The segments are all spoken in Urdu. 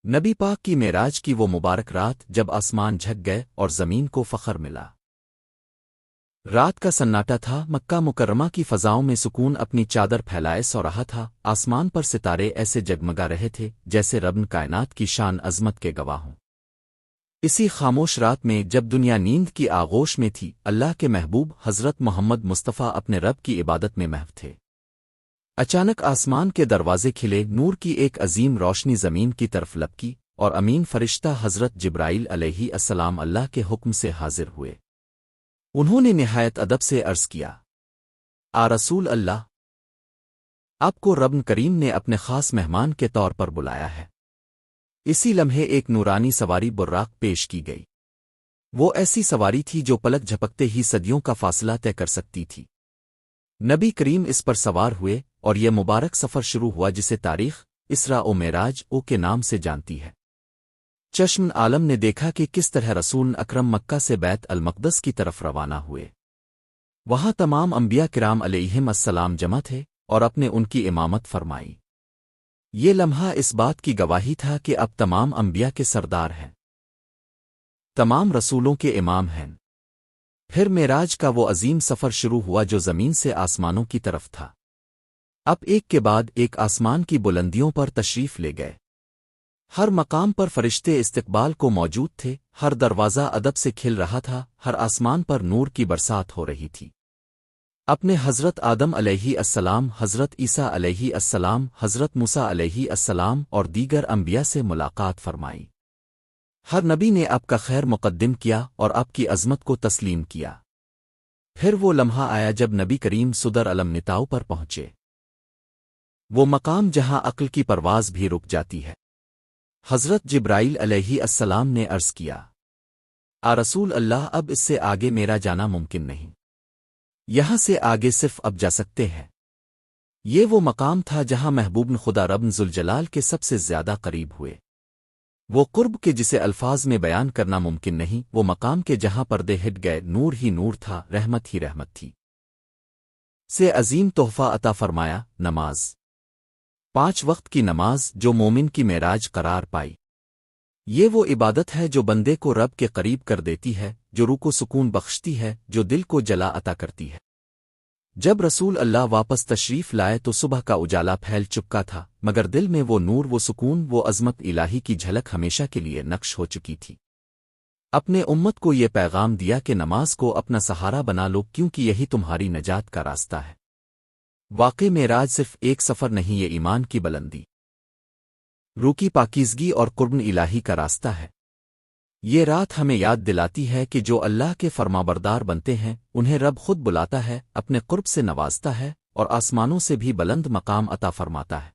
نبی پاک کی معراج کی وہ مبارک رات جب آسمان جھک گئے اور زمین کو فخر ملا۔ رات کا سناٹا تھا، مکہ مکرمہ کی فضاؤں میں سکون اپنی چادر پھیلائے سو رہا تھا، آسمان پر ستارے ایسے جگمگا رہے تھے جیسے رب کائنات کی شان عظمت کے گواہ ہوں۔ اسی خاموش رات میں جب دنیا نیند کی آغوش میں تھی، اللہ کے محبوب حضرت محمد مصطفیٰ اپنے رب کی عبادت میں محو تھے۔ اچانک آسمان کے دروازے کھلے، نور کی ایک عظیم روشنی زمین کی طرف لپکی اور امین فرشتہ حضرت جبرائیل علیہ السلام اللہ کے حکم سے حاضر ہوئے۔ انہوں نے نہایت ادب سے عرض کیا، رسول اللہ، آپ کو رب کریم نے اپنے خاص مہمان کے طور پر بلایا ہے۔ اسی لمحے ایک نورانی سواری براق پیش کی گئی۔ وہ ایسی سواری تھی جو پلک جھپکتے ہی صدیوں کا فاصلہ طے کر سکتی تھی۔ نبی کریم اس پر سوار ہوئے اور یہ مبارک سفر شروع ہوا جسے تاریخ اسراء و معراج کے نام سے جانتی ہے۔ چشم عالم نے دیکھا کہ کس طرح رسول اکرم مکہ سے بیت المقدس کی طرف روانہ ہوئے۔ وہاں تمام انبیاء کرام علیہم السلام جمع تھے اور اپنے ان کی امامت فرمائی۔ یہ لمحہ اس بات کی گواہی تھا کہ اب تمام انبیاء کے سردار ہیں، تمام رسولوں کے امام ہیں۔ پھر معراج کا وہ عظیم سفر شروع ہوا جو زمین سے آسمانوں کی طرف تھا۔ اب ایک کے بعد ایک آسمان کی بلندیوں پر تشریف لے گئے۔ ہر مقام پر فرشتے استقبال کو موجود تھے، ہر دروازہ ادب سے کھل رہا تھا، ہر آسمان پر نور کی برسات ہو رہی تھی۔ اپنے حضرت آدم علیہ السلام، حضرت عیسیٰ علیہ السلام، حضرت موسیٰ علیہ السلام اور دیگر انبیاء سے ملاقات فرمائی۔ ہر نبی نے آپ کا خیر مقدم کیا اور آپ کی عظمت کو تسلیم کیا۔ پھر وہ لمحہ آیا جب نبی کریم صدر علم نتاؤ پر پہنچے، وہ مقام جہاں عقل کی پرواز بھی رک جاتی ہے۔ حضرت جبرائیل علیہ السلام نے عرض کیا، رسول اللہ، اب اس سے آگے میرا جانا ممکن نہیں، یہاں سے آگے صرف اب جا سکتے ہیں۔ یہ وہ مقام تھا جہاں محبوب خدا رب ذوالجلال کے سب سے زیادہ قریب ہوئے، وہ قرب کے جسے الفاظ میں بیان کرنا ممکن نہیں، وہ مقام کے جہاں پردے ہٹ گئے، نور ہی نور تھا، رحمت ہی رحمت تھی۔ سے عظیم تحفہ عطا فرمایا، نماز، 5 وقت کی نماز جو مومن کی معراج قرار پائی۔ یہ وہ عبادت ہے جو بندے کو رب کے قریب کر دیتی ہے، جو روح کو سکون بخشتی ہے، جو دل کو جلا عطا کرتی ہے۔ جب رسول اللہ واپس تشریف لائے تو صبح کا اجالا پھیل چکا تھا، مگر دل میں وہ نور، وہ سکون، وہ عظمت الہی کی جھلک ہمیشہ کے لیے نقش ہو چکی تھی۔ اپنے امت کو یہ پیغام دیا کہ نماز کو اپنا سہارا بنا لو، کیونکہ یہی تمہاری نجات کا راستہ ہے۔ واقع معراج صرف ایک سفر نہیں، یہ ایمان کی بلندی، روح کی پاکیزگی اور قرب الہی کا راستہ ہے۔ یہ رات ہمیں یاد دلاتی ہے کہ جو اللہ کے فرمانبردار بنتے ہیں انہیں رب خود بلاتا ہے، اپنے قرب سے نوازتا ہے اور آسمانوں سے بھی بلند مقام عطا فرماتا ہے۔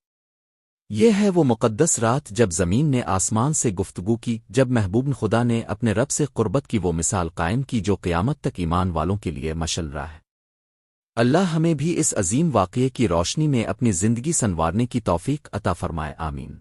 یہ ہے وہ مقدس رات جب زمین نے آسمان سے گفتگو کی، جب محبوب خدا نے اپنے رب سے قربت کی وہ مثال قائم کی جو قیامت تک ایمان والوں کے لیے مشعل راہ ہے۔ اللہ ہمیں بھی اس عظیم واقعے کی روشنی میں اپنی زندگی سنوارنے کی توفیق عطا فرمائے، آمین۔